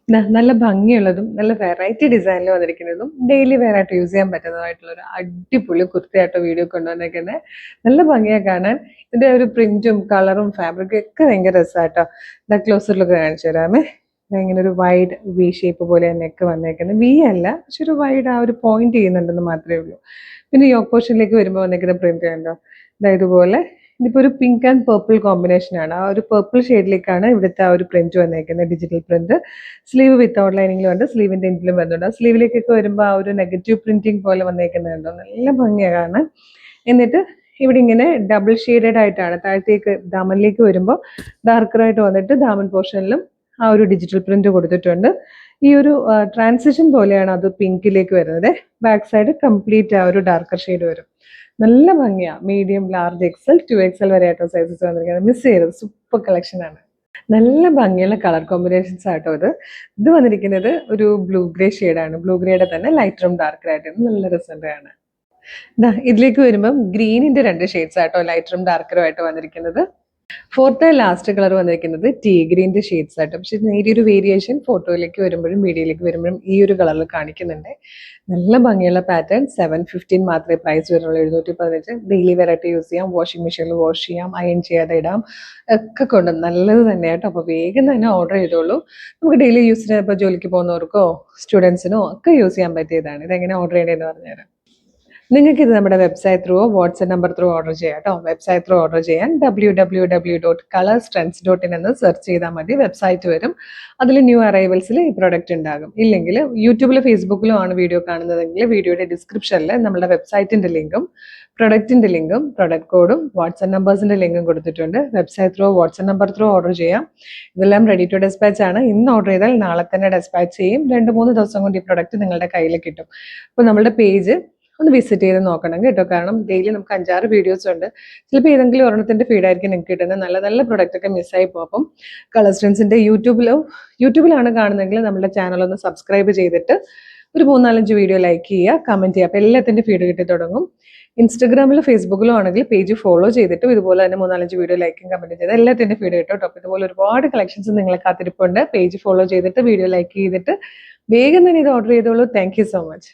നല്ല ഭംഗിയുള്ളതും നല്ല വെറൈറ്റി ഡിസൈനിൽ വന്നിരിക്കുന്നതും ഡെയിലി വെയർ ആയിട്ട് യൂസ് ചെയ്യാൻ പറ്റുന്നതായിട്ടുള്ള ഒരു അടിപൊളി കുർത്തിയായിട്ടോ വീഡിയോ കൊണ്ടുവന്നേക്കുന്നത്. നല്ല ഭംഗിയാണ് കാണാൻ. ഇതിന്റെ ഒരു പ്രിന്റും കളറും ഫാബ്രിക്കും ഒക്കെ ഭയങ്കര രസമായിട്ടോ. ക്ലോസറിലൊക്കെ കാണിച്ചു തരാമേ. ഇങ്ങനെ ഒരു വൈഡ് വി ഷേപ്പ് പോലെ നെക്ക് വന്നേക്കുന്നത്. വി അല്ല, പക്ഷെ ഒരു വൈഡ് ആ ഒരു പോയിന്റ് ചെയ്യുന്നുണ്ടെന്ന് മാത്രമേ ഉള്ളൂ. പിന്നെ യോക്ക് പോർഷനിലേക്ക് വരുമ്പോൾ വന്നേക്കുന്ന പ്രിന്റ് കണ്ടോ, ഇതുപോലെ. ഇതിപ്പോൾ ഒരു പിങ്ക് ആൻഡ് പേർപ്പിൾ കോമ്പിനേഷൻ ആണ്. ആ ഒരു പേർപ്പിൾ ഷെയ്ഡിലേക്കാണ് ഇവിടുത്തെ ആ ഒരു പ്രിന്റ് വന്നേക്കുന്നത്, digital print. Sleeve without ലൈനിങ്ങിലും ഉണ്ട്, സ്ലീവിന്റെ എൻഡിലും വരുന്നുണ്ട്. സ്ലീവിലേക്കൊക്കെ വരുമ്പോൾ ആ ഒരു നെഗറ്റീവ് പ്രിന്റിംഗ് പോലെ വന്നേക്കുന്നുണ്ടോ, നല്ല ഭംഗിയാണ് കാണാൻ. എന്നിട്ട് ഇവിടെ ഇങ്ങനെ ഡബിൾ ഷെയ്ഡഡ് ആയിട്ടാണ് താഴത്തേക്ക് ദാമനിലേക്ക് വരുമ്പോൾ ഡാർക്കറായിട്ട് വന്നിട്ട് ദാമൻ പോർഷനിലും ആ ഒരു ഡിജിറ്റൽ പ്രിന്റ് കൊടുത്തിട്ടുണ്ട്. ഈ ഒരു ട്രാൻസിഷൻ പോലെയാണ് അത് പിങ്കിലേക്ക് വരുന്നത്. ബാക്ക് സൈഡ് കംപ്ലീറ്റ് ആ ഒരു ഡാർക്കർ ഷെയ്ഡ് വരും. നല്ല ഭംഗിയാണ്. മീഡിയം, ലാർജ്, എക്സൽ, 2XL വരെ ആയിട്ടോ സൈസസ് വന്നിരിക്കുന്നത്. മിസ് ചെയ്തത് സൂപ്പർ കളക്ഷൻ ആണ്. നല്ല ഭംഗിയുള്ള കളർ കോമ്പിനേഷൻസ് ആട്ടോ ഇത് വന്നിരിക്കുന്നത് ഒരു ബ്ലൂ ഗ്രേ ഷെയ്ഡാണ്. ബ്ലൂ ഗ്രേയുടെ തന്നെ ലൈറ്ററും ഡാർക്കറായിട്ട് നല്ല രസമാണ്. ഇതിലേക്ക് വരുമ്പം ഗ്രീനിന്റെ 2 ഷെയ്ഡ്സ് ആട്ടോ, ലൈറ്ററും ഡാർക്കറും ആയിട്ട് വന്നിരിക്കുന്നത്. ഫോർത്ത് ലാസ്റ്റ് കളർ വന്നിരിക്കുന്നത് ടീ ഗ്രീൻ്റെ ഷെയ്ഡ്സ് ആയിട്ട്. പക്ഷെ നേരിയൊരു വേരിയേഷൻ ഫോട്ടോയിലേക്ക് വരുമ്പോഴും വീഡിയോയിലേക്ക് വരുമ്പോഴും ഈ ഒരു കളറിൽ കാണിക്കുന്നുണ്ട്. നല്ല ഭംഗിയുള്ള പാറ്റേൺ. 715 മാത്രമേ പ്രൈസ് വരുന്നുള്ളൂ. 715. ഡെയിലി വെറൈറ്റി യൂസ് ചെയ്യാം, വാഷിംഗ് മെഷീനിൽ വാഷ് ചെയ്യാം, അയൺ ചെയ്യാതെ ഇടാം, ഒക്കെ കൊണ്ട് നല്ലത് തന്നെയാട്ടോ. അപ്പോൾ വേഗം തന്നെ ഓർഡർ ചെയ്തോളൂ. നമുക്ക് ഡെയിലി യൂസിന് ഇപ്പോൾ ജോലിക്ക് പോകുന്നവർക്കോ സ്റ്റുഡൻസിനോ ഒക്കെ യൂസ് ചെയ്യാൻ പറ്റിയതാണ്. ഇതെങ്ങനെ ഓർഡർ ചെയ്യേണ്ടതെന്ന് പറഞ്ഞുതരാം. നിങ്ങൾക്ക് ഇത് നമ്മുടെ website through WhatsApp number through order ചെയ്യാം കേട്ടോ. വെബ്സൈറ്റ് ത്രൂ ഓർഡർ ചെയ്യാൻ www.colorstrends.in എന്ന് സെർച്ച് ചെയ്താൽ മതി. വെബ്സൈറ്റ് വരും. അതിൽ ന്യൂ അറൈവൽസിൽ ഈ പ്രൊഡക്റ്റ് ഉണ്ടാകും. ഇല്ലെങ്കിൽ യൂട്യൂബിലും ഫേസ്ബുക്കിലും ആണ് വീഡിയോ കാണുന്നതെങ്കിൽ വീഡിയോയുടെ ഡിസ്ക്രിപ്ഷനിൽ നമ്മുടെ വെബ്സൈറ്റിന്റെ ലിങ്കും പ്രൊഡക്റ്റിന്റെ ലിങ്കും പ്രൊഡക്റ്റ് കോഡും വാട്സ്ആപ്പ് നമ്പേഴ്സിന്റെ ലിങ്കും കൊടുത്തിട്ടുണ്ട്. Website through WhatsApp number through order ചെയ്യാം. ഇതെല്ലാം റെഡി ടു ഡെസ്പാച്ച് ആണ്. ഇന്ന് ഓർഡർ ചെയ്താൽ നാളെ തന്നെ ഡെസ്പാച്ച് ചെയ്യും. 2-3 ദിവസം കൊണ്ട് ഈ പ്രൊഡക്റ്റ് നിങ്ങളുടെ കയ്യിൽ കിട്ടും. അപ്പോൾ നമ്മുടെ പേജ് ഒന്ന് വിസിറ്റ് ചെയ്ത് നോക്കണം കേട്ടോ. കാരണം ഡെയിലി നമുക്ക് 5-6 വീഡിയോസ് ഉണ്ട്. ചിലപ്പോൾ ഏതെങ്കിലും ഒരെണ്ണത്തിന്റെ ഫീഡായിരിക്കും നിങ്ങൾക്ക് കിട്ടുന്നത്. നല്ല നല്ല പ്രൊഡക്റ്റ് ഒക്കെ മിസ്സായി പോകും. അപ്പം കളർ സ്ട്രെൻസിന്റെ യൂട്യൂബിലാണ് കാണുന്നതെങ്കിൽ നമ്മുടെ ചാനൽ ഒന്ന് സബ്സ്ക്രൈബ് ചെയ്തിട്ട് ഒരു 3-4 വീഡിയോ ലൈക്ക് ചെയ്യുക, കമന്റ് ചെയ്യുക. അപ്പോൾ എല്ലാത്തിന്റെ ഫീഡ് കിട്ടി തുടങ്ങും. ഇൻസ്റ്റഗ്രാമിലോ ഫേസ്ബുക്കിലോ ആണെങ്കിൽ പേജ് ഫോളോ ചെയ്തിട്ട് ഇതുപോലെ തന്നെ 3-4 വീഡിയോ ലൈക്കും കമന്റ് ചെയ്ത് എല്ലാത്തിന്റെ ഫീഡ് കിട്ടും കേട്ടോ. ഇതുപോലെ ഒരുപാട് കളക്ഷൻസ് നിങ്ങളെ കാത്തിരിപ്പുണ്ട്. പേജ് ഫോളോ ചെയ്തിട്ട് വീഡിയോ ലൈക്ക് ചെയ്തിട്ട് വേഗം തന്നെ ഇത് ഓർഡർ ചെയ്തോളൂ. Thank you so much.